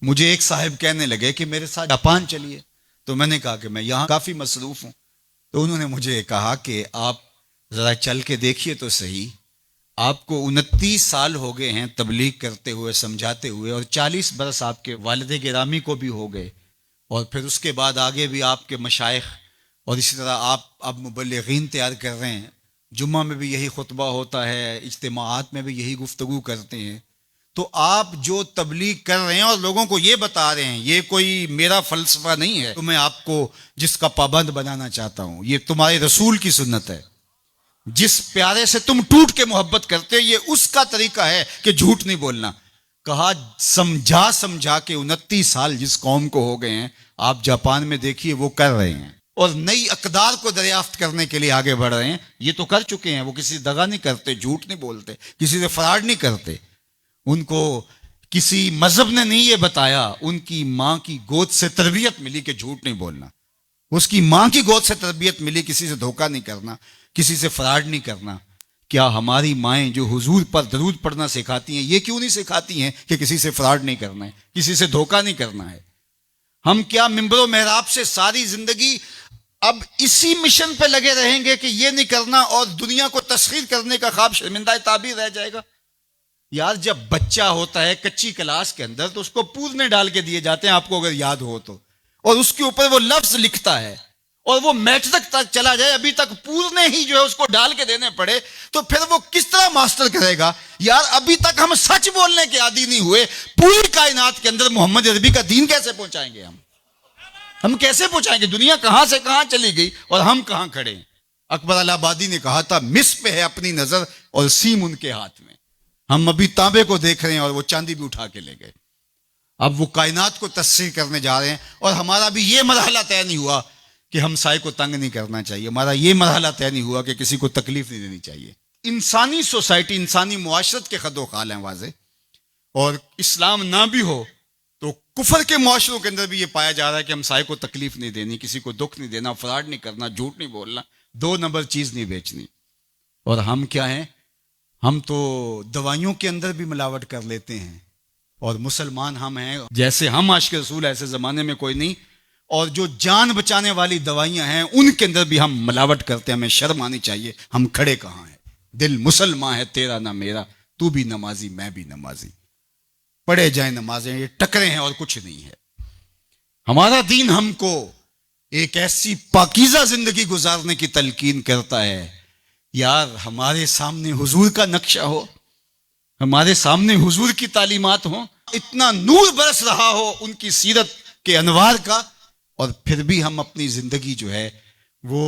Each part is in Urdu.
مجھے ایک صاحب کہنے لگے کہ میرے ساتھ جاپان چلیے، تو میں نے کہا کہ میں یہاں کافی مصروف ہوں. تو انہوں نے مجھے کہا کہ آپ ذرا چل کے دیکھیے تو صحیح، آپ کو 29 سال ہو گئے ہیں تبلیغ کرتے ہوئے، سمجھاتے ہوئے، اور 40 برس آپ کے والد گرامی کو بھی ہو گئے، اور پھر اس کے بعد آگے بھی آپ کے مشائخ، اور اسی طرح آپ اب مبلغین تیار کر رہے ہیں، جمعہ میں بھی یہی خطبہ ہوتا ہے، اجتماعات میں بھی یہی گفتگو کرتے ہیں. تو آپ جو تبلیغ کر رہے ہیں اور لوگوں کو یہ بتا رہے ہیں، یہ کوئی میرا فلسفہ نہیں ہے تو میں آپ کو جس کا پابند بنانا چاہتا ہوں، یہ تمہارے رسول کی سنت ہے. جس پیارے سے تم ٹوٹ کے محبت کرتے، یہ اس کا طریقہ ہے کہ جھوٹ نہیں بولنا. کہا سمجھا سمجھا کے 29 سال جس قوم کو ہو گئے ہیں، آپ جاپان میں دیکھیے وہ کر رہے ہیں، اور نئی اقدار کو دریافت کرنے کے لیے آگے بڑھ رہے ہیں. یہ تو کر چکے ہیں، وہ کسی دغا نہیں کرتے، جھوٹ نہیں بولتے، کسی سے فراڈ نہیں کرتے. ان کو کسی مذہب نے نہیں یہ بتایا، ان کی ماں کی گود سے تربیت ملی کہ جھوٹ نہیں بولنا. اس کی ماں کی گود سے تربیت ملی کسی سے دھوکہ نہیں کرنا، کسی سے فراڈ نہیں کرنا. کیا ہماری مائیں جو حضور پر درود پڑھنا سکھاتی ہیں، یہ کیوں نہیں سکھاتی ہیں کہ کسی سے فراڈ نہیں کرنا ہے، کسی سے دھوکہ نہیں کرنا ہے؟ ہم کیا ممبر و محراب سے ساری زندگی اب اسی مشن پہ لگے رہیں گے کہ یہ نہیں کرنا، اور دنیا کو تسخیر کرنے کا خواب شرمندہ تعبیر رہ جائے گا؟ یار جب بچہ ہوتا ہے کچی کلاس کے اندر تو اس کو پورنے ڈال کے دیے جاتے ہیں، آپ کو اگر یاد ہو تو، اور اس کے اوپر وہ لفظ لکھتا ہے، اور وہ میٹرک تک چلا جائے ابھی تک پورنے ہی جو ہے اس کو ڈال کے دینے پڑے، تو پھر وہ کس طرح ماسٹر کرے گا؟ یار ابھی تک ہم سچ بولنے کے عادی نہیں ہوئے، پوری کائنات کے اندر محمد عربی کا دین کیسے پہنچائیں گے ہم کیسے پہنچائیں گے؟ دنیا کہاں سے کہاں چلی گئی اور ہم کہاں کھڑے ہیں. اکبر الہ آبادی نے کہا تھا مس پہ ہے اپنی نظر اور سیم ان کے ہاتھ میں. ہم ابھی تانبے کو دیکھ رہے ہیں اور وہ چاندی بھی اٹھا کے لے گئے. اب وہ کائنات کو تسخیر کرنے جا رہے ہیں، اور ہمارا بھی یہ مرحلہ طے نہیں ہوا کہ ہم سائے کو تنگ نہیں کرنا چاہیے، ہمارا یہ مرحلہ طے نہیں ہوا کہ کسی کو تکلیف نہیں دینی چاہیے. انسانی سوسائٹی، انسانی معاشرت کے خد و خال ہیں واضح، اور اسلام نہ بھی ہو تو کفر کے معاشروں کے اندر بھی یہ پایا جا رہا ہے کہ ہم سائے کو تکلیف نہیں دینی، کسی کو دکھ نہیں دینا، فراڈ نہیں کرنا، جھوٹ نہیں بولنا، 2 نمبر چیز نہیں بیچنی. اور ہم کیا ہیں؟ ہم تو دوائیوں کے اندر بھی ملاوٹ کر لیتے ہیں، اور مسلمان ہم ہیں جیسے ہم عاشق رسول ایسے زمانے میں کوئی نہیں. اور جو جان بچانے والی دوائیاں ہیں ان کے اندر بھی ہم ملاوٹ کرتے ہیں. ہمیں شرم آنی چاہیے. ہم کھڑے کہاں ہیں؟ دل مسلمان ہے تیرا نہ میرا، تو بھی نمازی میں بھی نمازی، پڑھے جائیں نمازیں، یہ ٹکرے ہیں اور کچھ نہیں ہے. ہمارا دین ہم کو ایک ایسی پاکیزہ زندگی گزارنے کی تلقین کرتا ہے. یار ہمارے سامنے حضور کا نقشہ ہو، ہمارے سامنے حضور کی تعلیمات ہوں، اتنا نور برس رہا ہو ان کی سیرت کے انوار کا، اور پھر بھی ہم اپنی زندگی جو ہے وہ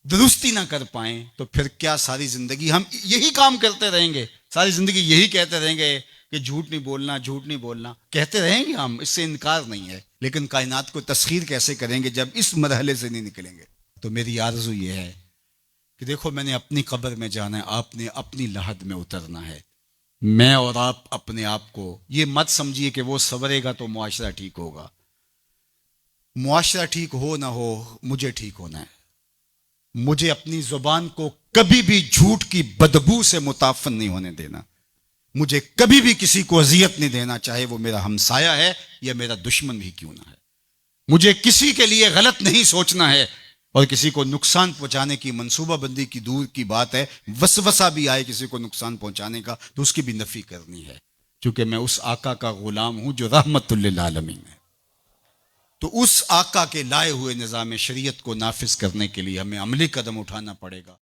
درستی نہ کر پائیں، تو پھر کیا ساری زندگی ہم یہی کام کرتے رہیں گے؟ ساری زندگی یہی کہتے رہیں گے کہ جھوٹ نہیں بولنا، جھوٹ نہیں بولنا؟ کہتے رہیں گے ہم، اس سے انکار نہیں ہے، لیکن کائنات کو تسخیر کیسے کریں گے جب اس مرحلے سے نہیں نکلیں گے؟ تو میری آرزو یہ ہے کہ دیکھو میں نے اپنی قبر میں جانا ہے، آپ نے اپنی لحد میں اترنا ہے. میں اور آپ اپنے آپ کو یہ مت سمجھیے کہ وہ سنورے گا تو معاشرہ ٹھیک ہوگا. معاشرہ ٹھیک ہو نہ ہو، مجھے ٹھیک ہونا ہے. مجھے اپنی زبان کو کبھی بھی جھوٹ کی بدبو سے متعفن نہیں ہونے دینا. مجھے کبھی بھی کسی کو اذیت نہیں دینا، چاہے وہ میرا ہمسایہ ہے یا میرا دشمن بھی کیوں نہ ہے. مجھے کسی کے لیے غلط نہیں سوچنا ہے، اور کسی کو نقصان پہنچانے کی منصوبہ بندی کی دور کی بات ہے، وسوسہ بھی آئے کسی کو نقصان پہنچانے کا تو اس کی بھی نفی کرنی ہے، کیونکہ میں اس آقا کا غلام ہوں جو رحمت للعالمین ہے. تو اس آقا کے لائے ہوئے نظام شریعت کو نافذ کرنے کے لیے ہمیں عملی قدم اٹھانا پڑے گا.